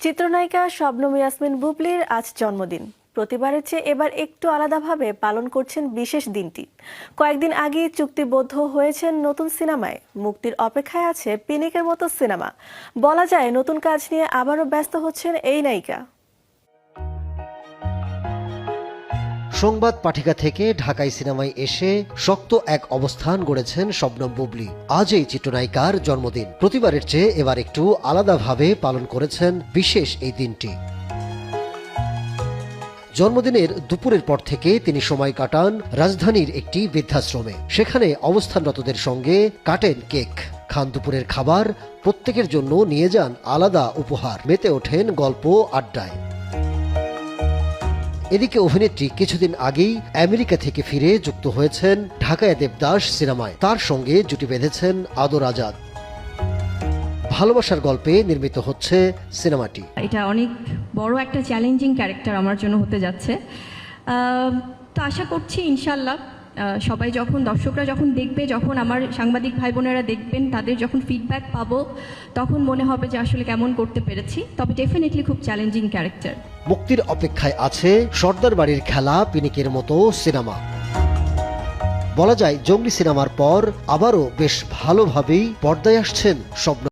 চিত্রনায়িকা শবনম ইয়াসমিন বুবলির আজ জন্মদিন। প্রতিবারের চেয়ে এবার একটু আলাদাভাবে পালন করছেন বিশেষ দিনটি। কয়েকদিন আগেই চুক্তিবদ্ধ হয়েছেন নতুন সিনেমায়। মুক্তির অপেক্ষায় আছে পিনিকের মতো সিনেমা। বলা যায় নতুন কাজ নিয়ে আবারও ব্যস্ত হচ্ছেন এই নায়িকা। সংবাদ পাঠিকা থেকে ঢাকায় সিনেমায় এসে শক্ত এক অবস্থান গড়েছেন শবনম বুবলি। আজ এই চিত্রনায়িকার জন্মদিন। প্রতিবারের চেয়ে এবার একটু আলাদাভাবে পালন করেছেন বিশেষ এই দিনটি। জন্মদিনের দুপুরের পর থেকে তিনি সময় কাটান রাজধানীর একটি বৃদ্ধাশ্রমে। সেখানে অবস্থানরতদের সঙ্গে কাটেন কেক, খান দুপুরের খাবার, প্রত্যেকের জন্য নিয়ে যান আলাদা উপহার, মেতে ওঠেন গল্প আড্ডায়। এদিকে অভিনেত্রী কিছুদিন আগেই আমেরিকা থেকে ফিরে যুক্ত হয়েছেন ঢাকায় দেবদাস সিনেমায়। তার সঙ্গে জুটি বেঁধেছেন আদর আজাদ। ভালোবাসার গল্পে নির্মিত হচ্ছে সিনেমাটি। এটা অনেক বড় একটা চ্যালেঞ্জিং ক্যারেক্টার আমার জন্য হতে যাচ্ছে। তো আশা করছি ইনশাল্লাহ সবাই দর্শকরা যখন দেখবে, যখন আমার সাংবাদিক ভাই বোনেরা দেখবেন, তাদের যখন ফিডব্যাক পাবো, তখন মনে হবে যে আসলে কেমন করতে পেরেছি। তবে ডেফিনেটলি খুব চ্যালেঞ্জিং ক্যারেক্টার। মুক্তির অপেক্ষায় আছে সর্দার বাড়ির খেলা পিনিকের মতো সিনেমা। বলা যায় জঙ্গলি সিনেমার পর আবারও বেশ ভালোভাবেই পর্দায় আসছেন শবনম।